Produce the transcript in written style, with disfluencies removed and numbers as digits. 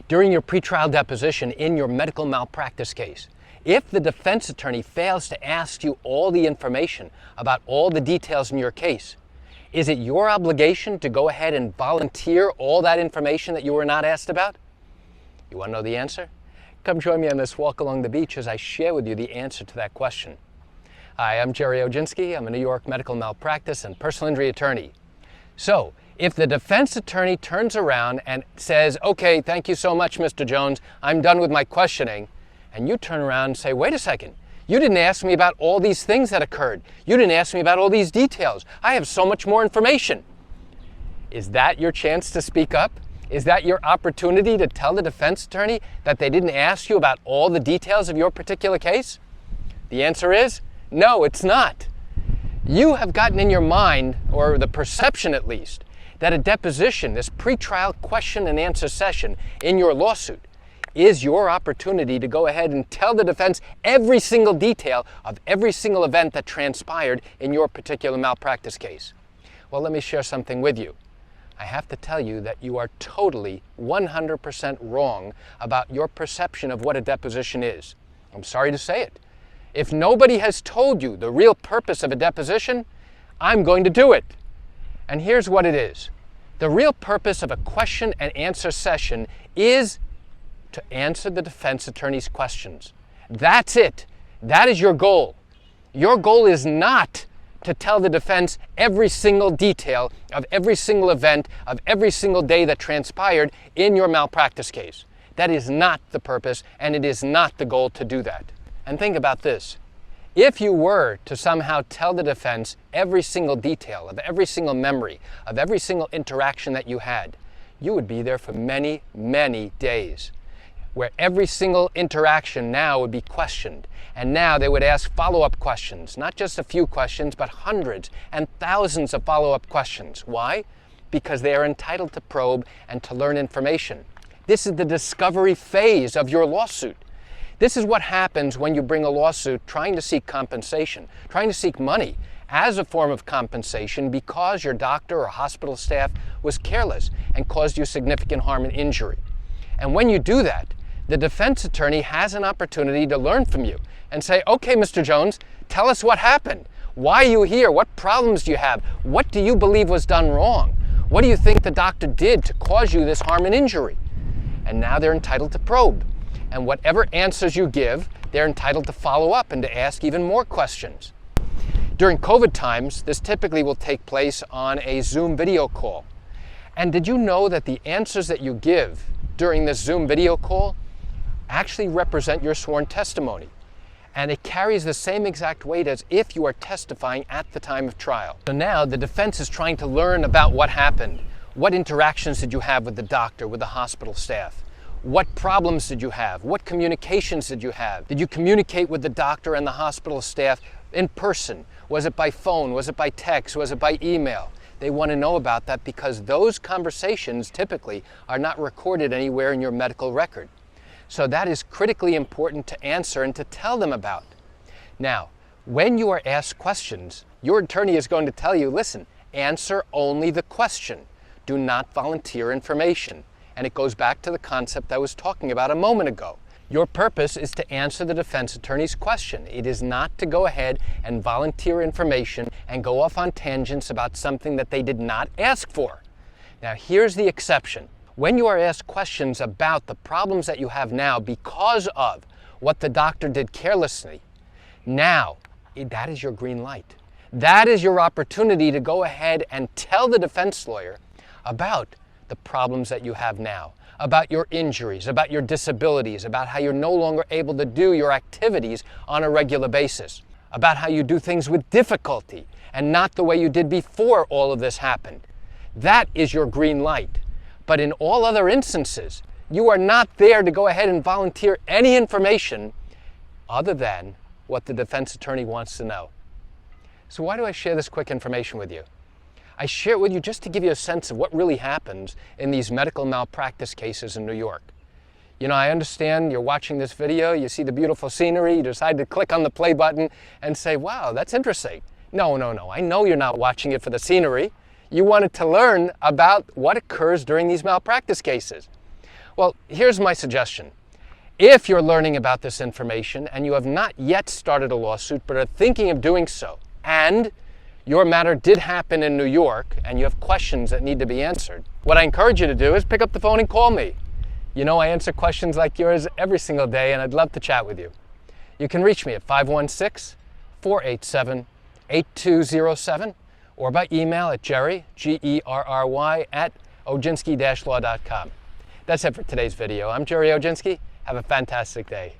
During your pretrial deposition in your medical malpractice case, if the defense attorney fails to ask you all the information about all the details in your case, is it your obligation to go ahead and volunteer all that information that you were not asked about? You want to know the answer? Come join me on this walk along the beach as I share with you the answer to that question. Hi, I'm Gerry Oginski. I'm a New York medical malpractice and personal injury attorney. So, if the defense attorney turns around and says, okay, thank you so much, Mr. Jones, I'm done with my questioning, and you turn around and say, wait a second, you didn't ask me about all these things that occurred. You didn't ask me about all these details. I have so much more information. Is that your chance to speak up? Is that your opportunity to tell the defense attorney that they didn't ask you about all the details of your particular case? The answer is, no, it's not. You have gotten in your mind, or the perception at least, that a deposition, this pretrial question and answer session in your lawsuit, is your opportunity to go ahead and tell the defense every single detail of every single event that transpired in your particular malpractice case. Well, let me share something with you. I have to tell you that you are totally 100% wrong about your perception of what a deposition is. I'm sorry to say it. If nobody has told you the real purpose of a deposition, I'm going to do it. And here's what it is. The real purpose of a question and answer session is to answer the defense attorney's questions. That's it. That is your goal. Your goal is not to tell the defense every single detail of every single event of every single day that transpired in your malpractice case. That is not the purpose, and it is not the goal to do that. And think about this. If you were to somehow tell the defense every single detail of every single memory of every single interaction that you had, you would be there for many, many days, where every single interaction now would be questioned. And now they would ask follow-up questions, not just a few questions, but hundreds and thousands of follow-up questions. Why? Because they are entitled to probe and to learn information. This is the discovery phase of your lawsuit. This is what happens when you bring a lawsuit trying to seek compensation, trying to seek money as a form of compensation because your doctor or hospital staff was careless and caused you significant harm and injury. And when you do that, the defense attorney has an opportunity to learn from you and say, okay, Mr. Jones, tell us what happened. Why are you here? What problems do you have? What do you believe was done wrong? What do you think the doctor did to cause you this harm and injury? And now they're entitled to probe. And whatever answers you give, they're entitled to follow up and to ask even more questions. During COVID times, this typically will take place on a Zoom video call. And did you know that the answers that you give during this Zoom video call actually represent your sworn testimony? And it carries the same exact weight as if you are testifying at the time of trial. So now the defense is trying to learn about what happened. What interactions did you have with the doctor, with the hospital staff? What problems did you have? What communications did you have? Did you communicate with the doctor and the hospital staff in person? Was it by phone? Was it by text? Was it by email? They want to know about that because those conversations typically are not recorded anywhere in your medical record. So that is critically important to answer and to tell them about. Now, when you are asked questions, your attorney is going to tell you, listen, answer only the question. Do not volunteer information. And it goes back to the concept I was talking about a moment ago. Your purpose is to answer the defense attorney's question. It is not to go ahead and volunteer information and go off on tangents about something that they did not ask for. Now, here's the exception. When you are asked questions about the problems that you have now because of what the doctor did carelessly, now, that is your green light. That is your opportunity to go ahead and tell the defense lawyer about the problems that you have now, about your injuries, about your disabilities, about how you're no longer able to do your activities on a regular basis, about how you do things with difficulty and not the way you did before all of this happened. That is your green light. But in all other instances, you are not there to go ahead and volunteer any information other than what the defense attorney wants to know. So why do I share this quick information with you? I share it with you just to give you a sense of what really happens in these medical malpractice cases in New York. You know, I understand you're watching this video, you see the beautiful scenery, you decide to click on the play button and say, wow, that's interesting. No, I know you're not watching it for the scenery. You wanted to learn about what occurs during these malpractice cases. Well, here's my suggestion. If you're learning about this information and you have not yet started a lawsuit but are thinking of doing so, and your matter did happen in New York and you have questions that need to be answered, what I encourage you to do is pick up the phone and call me. You know, I answer questions like yours every single day, and I'd love to chat with you. You can reach me at 516-487-8207 or by email at Gerry, Gerry, at Oginski-law.com. That's it for today's video. I'm Gerry Oginski. Have a fantastic day.